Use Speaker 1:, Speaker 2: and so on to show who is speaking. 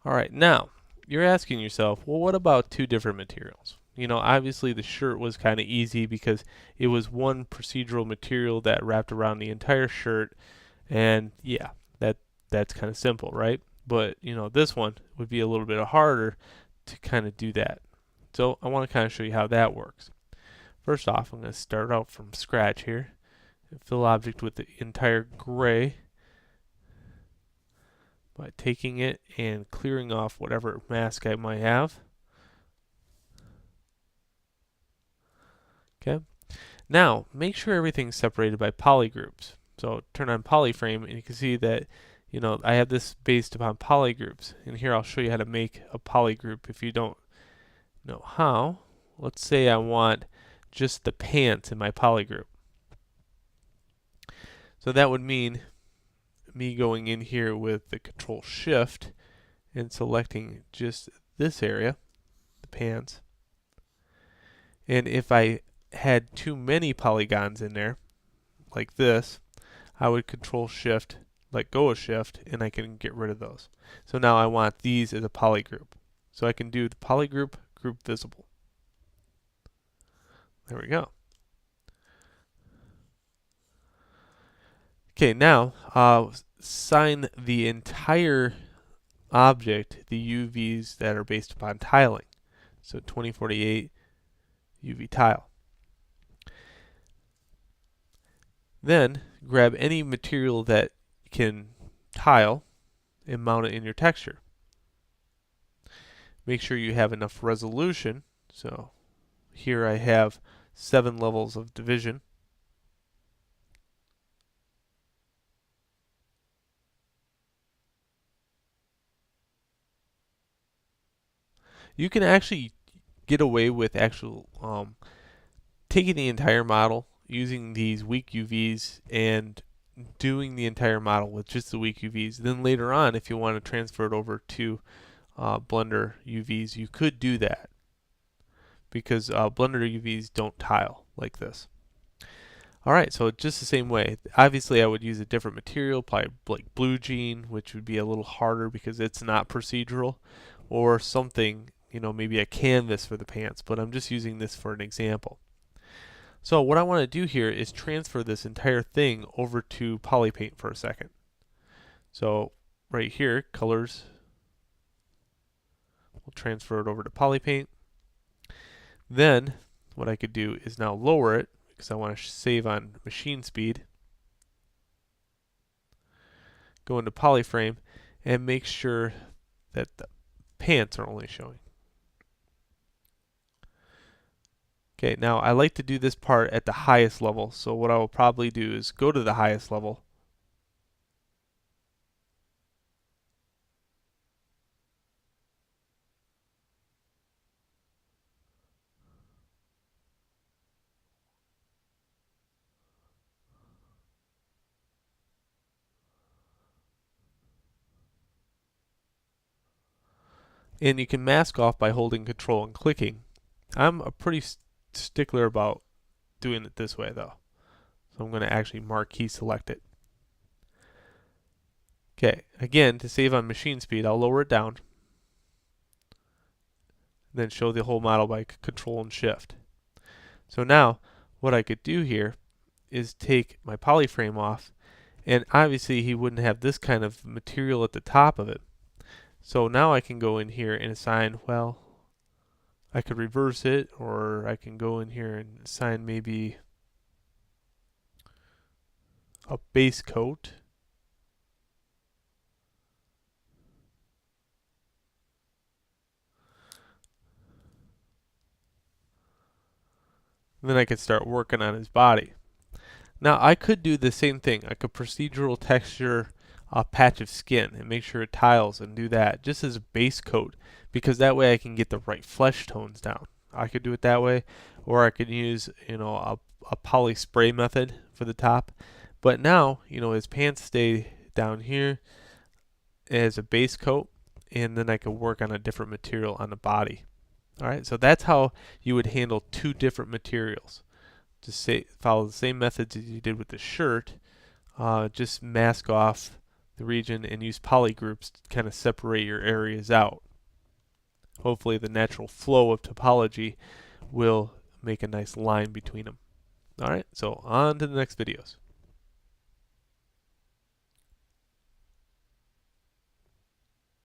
Speaker 1: Alright, now, you're asking yourself, well, what about two different materials? You know, obviously the shirt was kind of easy because it was one procedural material that wrapped around the entire shirt, and yeah, that's kind of simple, right? But, you know, this one would be a little bit harder to kind of do that. So I want to kind of show you how that works. First off, I'm going to start out from scratch here. Fill object with the entire gray by taking it and clearing off whatever mask I might have. Okay. Now, make sure everything's separated by polygroups. So turn on polyframe and you can see that, you know, I have this based upon polygroups. And here I'll show you how to make a polygroup if you don't know how. Let's say I want just the pants in my polygroup. So that would mean me going in here with the Control Shift and selecting just this area, the pants. And if I had too many polygons in there, like this, I would Control Shift, let go of Shift, and I can get rid of those. So now I want these as a polygroup. So I can do the polygroup, group visible. There we go. Okay, now assign the entire object the UVs that are based upon tiling. So 2048 UV tile. Then grab any material that can tile and mount it in your texture. Make sure you have enough resolution. So here I have 7 levels of division. You can actually get away with taking the entire model, using these weak UVs, and doing the entire model with just the weak UVs. Then later on, if you want to transfer it over to Blender UVs, you could do that because Blender UVs don't tile like this. Alright, so just the same way. Obviously I would use a different material, probably like blue jean, which would be a little harder because it's not procedural, or something, you know, maybe a canvas for the pants, but I'm just using this for an example. So what I want to do here is transfer this entire thing over to Polypaint for a second. So right here, colors, we'll transfer it over to Polypaint. Then what I could do is now lower it because I want to save on machine speed. Go into Polyframe and make sure that the pants are only showing. Okay, now I like to do this part at the highest level, so what I will probably do is go to the highest level. And you can mask off by holding Control and clicking. I'm a pretty stickler about doing it this way though. So I'm going to actually marquee select it. Okay, again, to save on machine speed, I'll lower it down. Then show the whole model by Control and Shift. So now, what I could do here is take my polyframe off, and obviously he wouldn't have this kind of material at the top of it. So now I can go in here and assign, well, I could reverse it, or I can go in here and assign maybe a base coat. And then I could start working on his body. Now I could do the same thing. I could procedural texture a patch of skin and make sure it tiles and do that just as a base coat, because that way I can get the right flesh tones down. I could do it that way, or I could use, you know, a poly spray method for the top. But now, you know, his pants stay down here as a base coat, and then I could work on a different material on the body. Alright, so that's how you would handle two different materials. Just follow the same methods as you did with the shirt, just mask off the region and use polygroups to kind of separate your areas out. Hopefully the natural flow of topology will make a nice line between them. Alright, so on to the next videos.